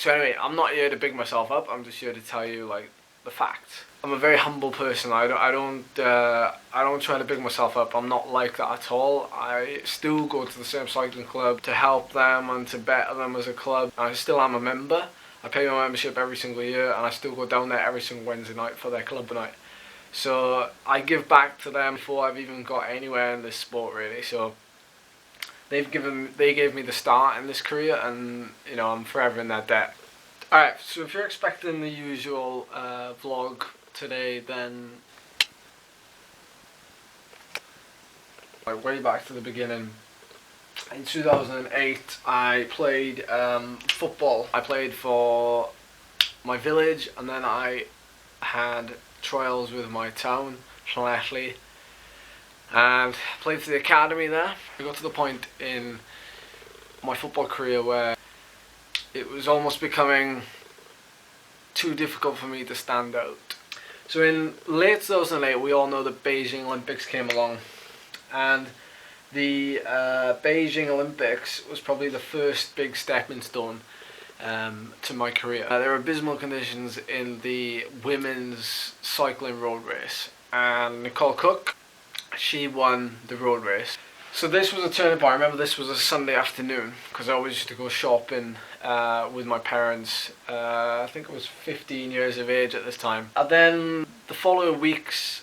So anyway, I'm not here to big myself up. I'm just here to tell you like the facts. I'm a very humble person. I don't try to big myself up. I'm not like that at all. I still go to the same cycling club to help them and to better them as a club. I still am a member. I pay my membership every single year, and I still go down there every single Wednesday night for their club night. So I give back to them before I've even got anywhere in this sport, really. So they gave me the start in this career, and you know, I'm forever in their debt. Alright, so if you're expecting the usual vlog today, then like way back to the beginning. In 2008 I played football. I played for my village, and then I had trials with my town, Laverack, and played for the academy there. I got to the point in my football career where it was almost becoming too difficult for me to stand out. So in late 2008, we all know the Beijing Olympics came along, and the Beijing Olympics was probably the first big stepping stone to my career. There were abysmal conditions in the women's cycling road race, and Nicole Cook, she won the road race. So this was a turning point. I remember this was a Sunday afternoon, because I always used to go shopping with my parents. I think I was 15 years of age at this time. And then the following weeks,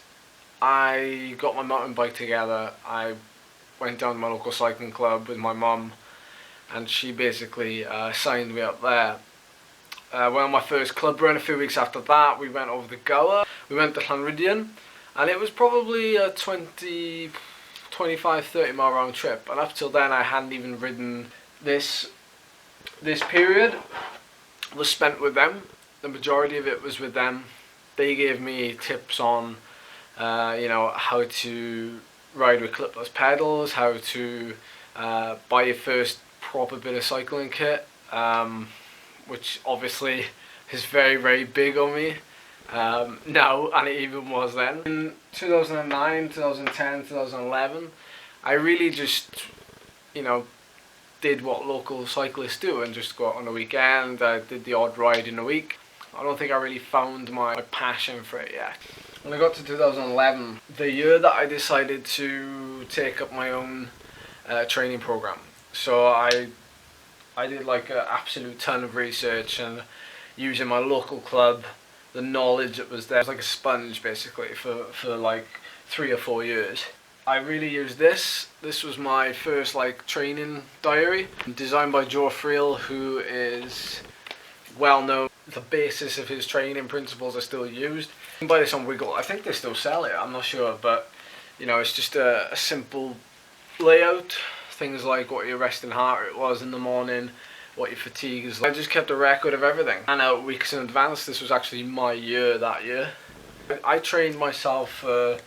I got my mountain bike together. I went down to my local cycling club with my mum, and she basically signed me up there. Went on my first club run. A few weeks after that, we went over the Goa. We went to Llanryddion, and it was probably a 25-30 mile round trip, and up till then I hadn't even ridden. This period was spent with them. The majority of it was with them. They gave me tips on you know, how to ride with clipless pedals, how to buy your first proper bit of cycling kit, which obviously is very, very big on me now, and it even was then. In 2009, 2010, 2011, I really just, you know, did what local cyclists do and just go out on the weekend. I did the odd ride in a week. I don't think I really found my passion for it yet. When I got to 2011, the year that I decided to take up my own training program. So I did like an absolute ton of research, and using my local club, the knowledge that was there, it was like a sponge basically for like 3 or 4 years. I really used this. This was my first like training diary, designed by Joe Friel, who is well known. The basis of his training principles are still used. You can buy this on Wiggle. I think they still sell it, I'm not sure, but you know, it's just a simple layout. Things like what your resting heart rate was in the morning, what your fatigue is like. I just kept a record of everything, and out weeks in advance. This was actually my year that year. I trained myself for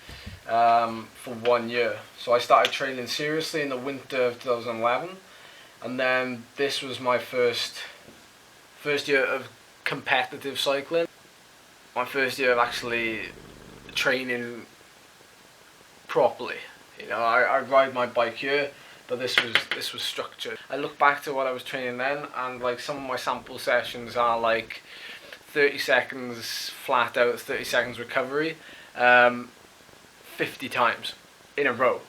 1 year. So I started training seriously in the winter of 2011, and then this was my first year of competitive cycling. My first year of actually training properly. You know, I ride my bike here, but this was structured. I look back to what I was training then, and like some of my sample sessions are like 30 seconds flat out, 30 seconds recovery, 50 times in a row,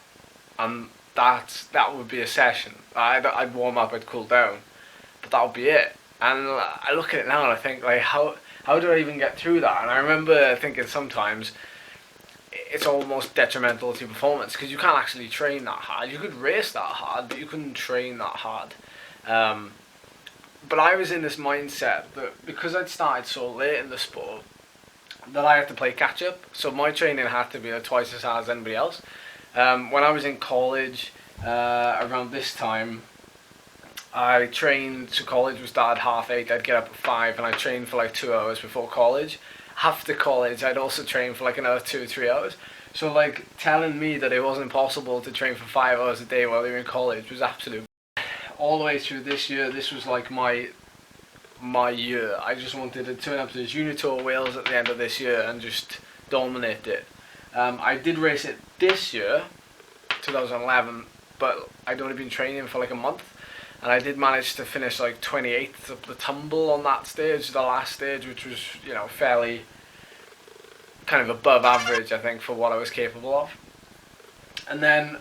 and that would be a session. I'd warm up, I'd cool down, but that would be it. And I look at it now and I think, like, how do I even get through that? And I remember thinking sometimes it's almost detrimental to your performance, because you can't actually train that hard. You could race that hard, but you couldn't train that hard. But I was in this mindset that because I'd started so late in the sport, that I had to play catch up. So my training had to be twice as hard as anybody else. When I was in college, around this time, I trained. So college was start at 8:30. I'd get up at 5, and I trained for like 2 hours before college. After college, I'd also train for like another 2 or 3 hours. So like telling me that it wasn't possible to train for 5 hours a day while you were in college was absolute. All the way through this year, this was like my year. I just wanted to turn up to this Unitour Wales at the end of this year and just dominate it. I did race it this year, 2011, but I'd only been training for like a month. and I did manage to finish like 28th up the tumble on that stage, the last stage, which was, you know, fairly kind of above average, I think, for what I was capable of. And then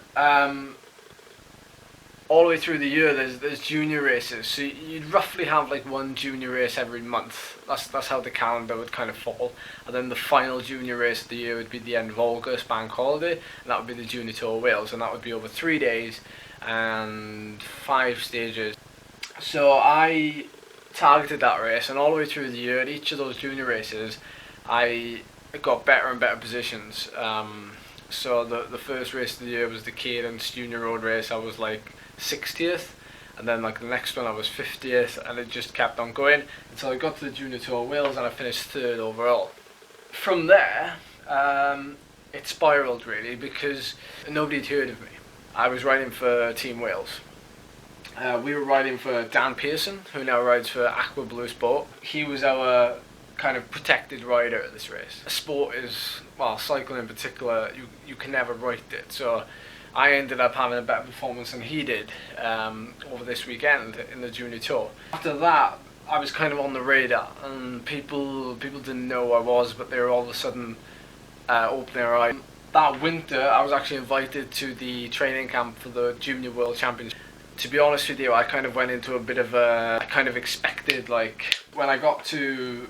all the way through the year, there's junior races. So you'd roughly have like one junior race every month. That's how the calendar would kind of fall. And then the final junior race of the year would be the end of August, bank holiday, and that would be the Junior Tour of Wales, and that would be over 3 days and 5 stages. So I targeted that race, and all the way through the year, at each of those junior races, I got better and better positions. So the first race of the year was the Cadence Junior Road race. I was like 60th, and then like the next one I was 50th, and it just kept on going until I got to the Junior Tour of Wales, and I finished 3rd overall. From there, it spiraled really, because nobody had heard of me. I was riding for Team Wales. We were riding for Dan Pearson, who now rides for Aqua Blue Sport. He was our kind of protected rider at this race. Sport is, well, cycling in particular, you can never write it. So I ended up having a better performance than he did over this weekend in the Junior Tour. After that, I was kind of on the radar, and people didn't know who I was, but they were all of a sudden opening their eyes. That winter, I was actually invited to the training camp for the Junior World Championship. To be honest with you, I kind of went into a bit of I kind of expected, like, when I got to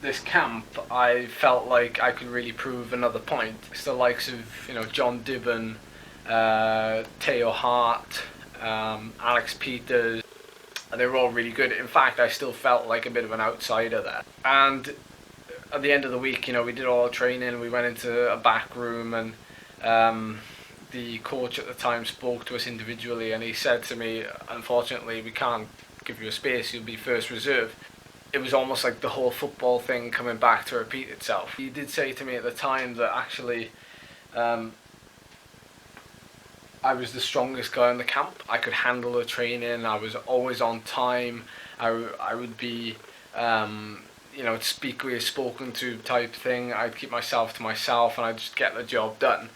this camp, I felt like I could really prove another point. It's the likes of, you know, John Dibben, Teo Hart, Alex Peters, and they were all really good. In fact, I still felt like a bit of an outsider there. And at the end of the week, you know, we did all our training, we went into a back room, and the coach at the time spoke to us individually, and he said to me, unfortunately, we can't give you a space, you'll be first reserve. It was almost like the whole football thing coming back to repeat itself. He did say to me at the time that actually I was the strongest guy in the camp. I could handle the training, I was always on time, I would be, you know, speak where you're spoken to type thing. I'd keep myself to myself, and I'd just get the job done.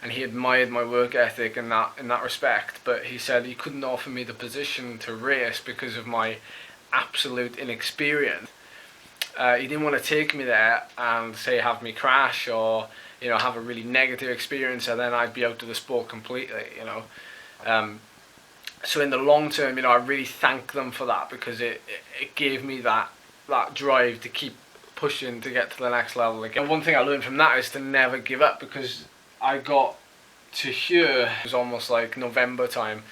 And he admired my work ethic in that respect, but he said he couldn't offer me the position to race because of my absolute inexperience. He didn't want to take me there and say have me crash, or, you know, have a really negative experience, and then I'd be out of the sport completely, you know. So in the long term, you know, I really thank them for that, because it gave me that drive to keep pushing to get to the next level again. And one thing I learned from that is to never give up, because I got to here, it was almost like November time,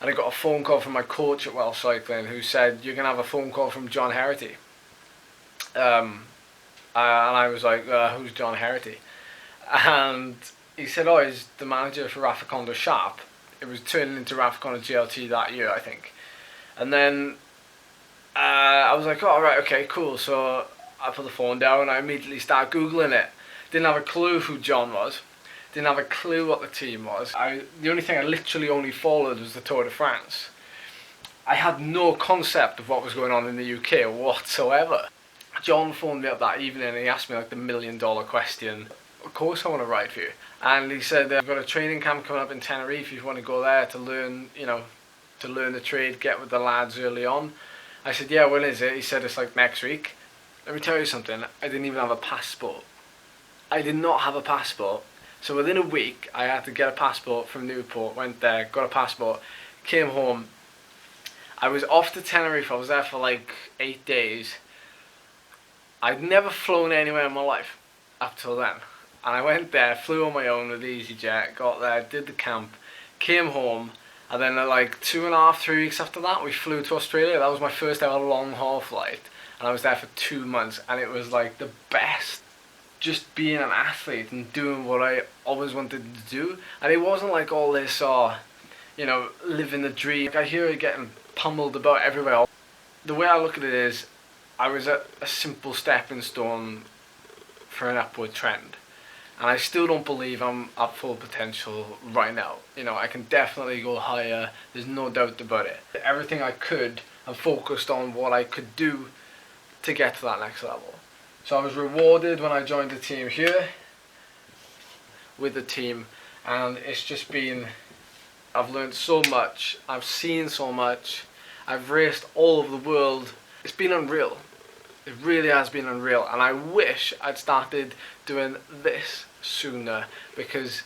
and I got a phone call from my coach at Welsh Cycling, who said, you're going to have a phone call from John Herity. And I was like, who's John Herity? And he said, oh, he's the manager for Rafa Conda Sharp. It was turning into Rafa Conda GLT that year, I think. And then I was like, oh, right, okay, cool. So I put the phone down, and I immediately started Googling it. Didn't have a clue who John was. Didn't have a clue what the team was. The only thing I literally only followed was the Tour de France. I had no concept of what was going on in the UK whatsoever. John phoned me up that evening, and he asked me like the $1 million question. Of course I want to ride for you. And he said, we've got a training camp coming up in Tenerife if you want to go there to learn, you know, to learn the trade, get with the lads early on. I said, yeah, when is it? He said, it's like next week. Let me tell you something, I didn't even have a passport. I did not have a passport. So within a week, I had to get a passport from Newport, went there, got a passport, came home. I was off to Tenerife, I was there for like 8 days. I'd never flown anywhere in my life up till then. And I went there, flew on my own with EasyJet, got there, did the camp, came home, and then like 2.5, 3 weeks after that, we flew to Australia. That was my first ever long haul flight, and I was there for 2 months, and it was like the best. Just being an athlete and doing what I always wanted to do. And it wasn't like all this, you know, living the dream. Like, I hear it getting pummeled about everywhere. The way I look at it is, I was at a simple stepping stone for an upward trend. And I still don't believe I'm at full potential right now. You know, I can definitely go higher, there's no doubt about it. Everything I could, I focused on what I could do to get to that next level. So I was rewarded when I joined the team here, with the team, and it's just been, I've learned so much, I've seen so much, I've raced all over the world. It's been unreal. It really has been unreal, and I wish I'd started doing this sooner, because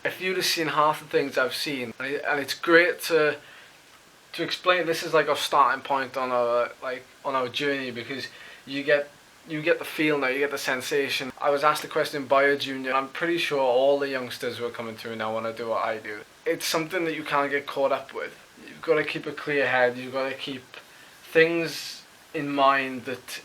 if you'd have seen half the things I've seen, and it's great to explain. This is like our starting point on our journey, because you get the feel now, you get the sensation. I was asked a question by a junior. I'm pretty sure all the youngsters who are coming through now want to do what I do. It's something that you can't get caught up with. You've got to keep a clear head. You've got to keep things in mind that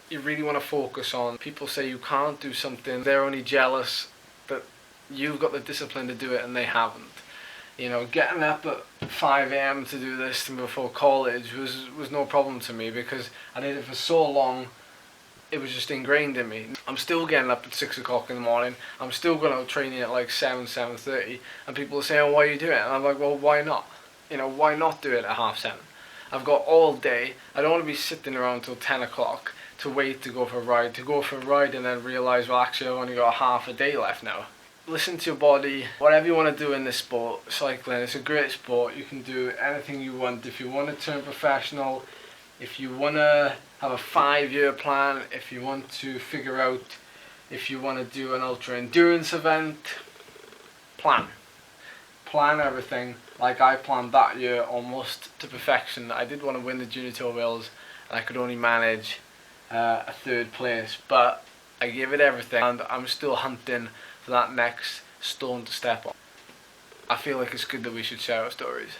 you really want to focus on. People say you can't do something. They're only jealous that you've got the discipline to do it and they haven't. You know, getting up at 5 a.m. to do this before college was no problem to me, because I did it for so long. It was just ingrained in me. I'm still getting up at 6 o'clock in the morning. I'm still going out training at like 7:30, and people are saying, "Oh, why are you doing it?" And I'm like, "Well, why not? You know, why not do it at 7:30? I've got all day. I don't want to be sitting around till 10 o'clock to wait to go for a ride, and then realise, well, actually, I've only got half a day left now." Listen to your body. Whatever you want to do in this sport, cycling, it's a great sport. You can do anything you want. If you want to turn professional, if you want to have a 5-year plan, if you want to figure out if you want to do an ultra endurance event, plan everything. Like I planned that year almost to perfection. I did want to win the Junior Tour Wales, and I could only manage a 3rd place, but I gave it everything, and I'm still hunting for that next stone to step on. I feel like it's good that we should share our stories.